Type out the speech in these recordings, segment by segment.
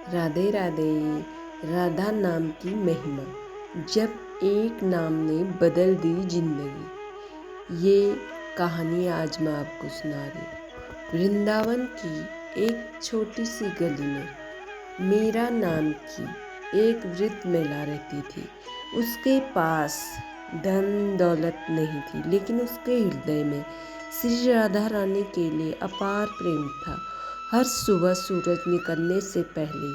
राधे राधे। राधा नाम की महिमा, जब एक नाम ने बदल दी जिंदगी। ये कहानी आज मैं आपको सुना रही। वृंदावन की एक छोटी सी गली में मीरा नाम की एक वृद्ध महिला रहती थी। उसके पास धन दौलत नहीं थी, लेकिन उसके हृदय में श्री राधा रानी के लिए अपार प्रेम था। हर सुबह सूरज निकलने से पहले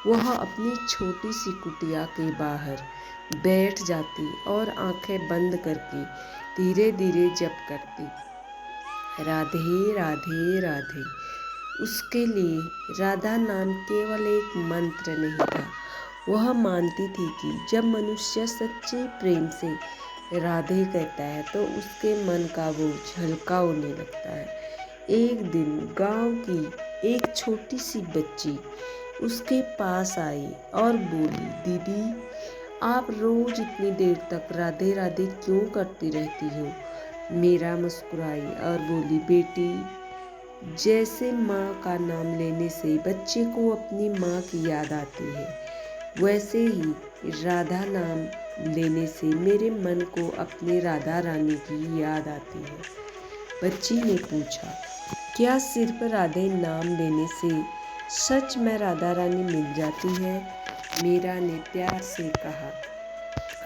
वह अपनी छोटी सी कुटिया के बाहर बैठ जाती और आंखें बंद करके धीरे धीरे जप करती, राधे राधे राधे। उसके लिए राधा नाम केवल एक मंत्र नहीं था। वह मानती थी कि जब मनुष्य सच्चे प्रेम से राधे कहता है तो उसके मन का बोझ हल्का होने लगता है। एक दिन गांव की एक छोटी सी बच्ची उसके पास आई और बोली, दीदी आप रोज इतनी देर तक राधे राधे क्यों करती रहती हो? मीरा मुस्कुराई और बोली, बेटी, जैसे माँ का नाम लेने से बच्चे को अपनी माँ की याद आती है, वैसे ही राधा नाम लेने से मेरे मन को अपनी राधा रानी की याद आती है। बच्ची ने पूछा, क्या सिर्फ राधे नाम लेने से सच में राधा रानी मिल जाती है? मीरा ने प्यार से कहा,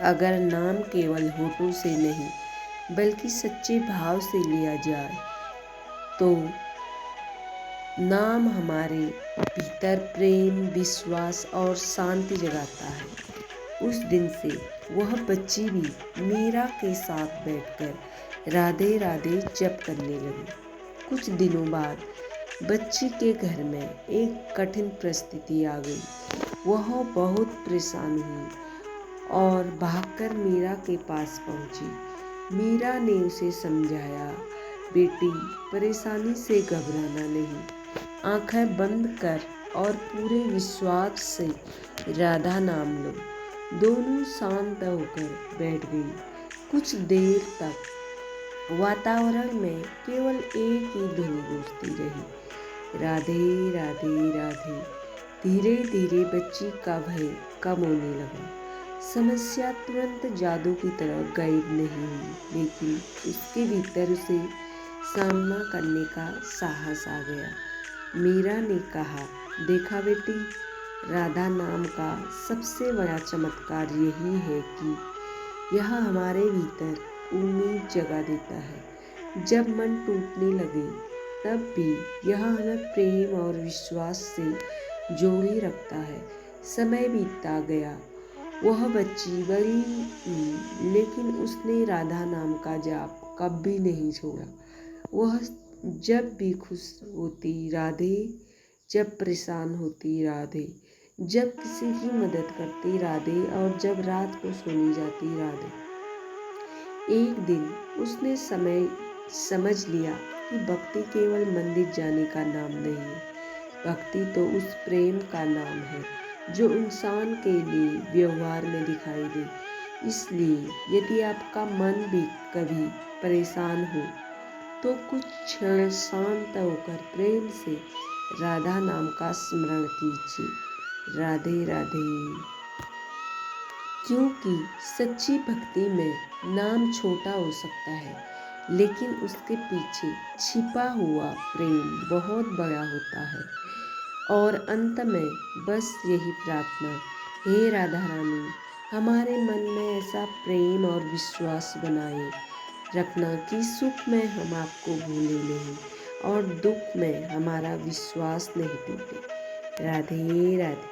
अगर नाम केवल होठों से नहीं बल्कि सच्चे भाव से लिया जाए तो नाम हमारे भीतर प्रेम, विश्वास और शांति जगाता है। उस दिन से वह बच्ची भी मीरा के साथ बैठकर राधे राधे जप करने लगी। कुछ दिनों बाद बच्ची के घर में एक कठिन परिस्थिति आ गई। वह बहुत परेशान हुई और भागकर मीरा के पास पहुंची। मीरा ने उसे समझाया, बेटी, परेशानी से घबराना नहीं, आंखें बंद कर और पूरे विश्वास से राधा नाम लो। दोनों शांत होकर बैठ गई। कुछ देर तक वातावरण में केवल एक ही ध्वनि गूंजती रही, राधे राधे राधे। धीरे धीरे बच्ची का भय कम होने लगा। समस्या तुरंत जादू की तरह गायब नहीं हुई, लेकिन उसके भीतर उसे सामना करने का साहस आ गया। मीरा ने कहा, देखा बेटी, राधा नाम का सबसे बड़ा चमत्कार यही है कि यह हमारे भीतर उम्मीद जगा देता है। जब मन टूटने लगे तब भी यह हमें प्रेम और विश्वास से जोड़े रखता है। समय बीतता गया, वह बच्ची बड़ी हुई, लेकिन उसने राधा नाम का जाप कभी नहीं छोड़ा। वह जब भी खुश होती राधे, जब परेशान होती राधे, जब किसी की मदद करती राधे और जब रात को सोने जाती राधे। एक दिन उसने समझ लिया कि भक्ति केवल मंदिर जाने का नाम नहीं है। भक्ति तो उस प्रेम का नाम है जो इंसान के लिए व्यवहार में दिखाई दे। इसलिए यदि आपका मन भी कभी परेशान हो तो कुछ क्षण शांत होकर प्रेम से राधा नाम का स्मरण कीजिए, राधे राधे। क्योंकि सच्ची भक्ति में नाम छोटा हो सकता है, लेकिन उसके पीछे छिपा हुआ प्रेम बहुत बड़ा होता है। और अंत में बस यही प्रार्थना, हे राधा रानी, हमारे मन में ऐसा प्रेम और विश्वास बनाए रखना कि सुख में हम आपको भूले नहीं और दुख में हमारा विश्वास नहीं टूटे। राधे राधे।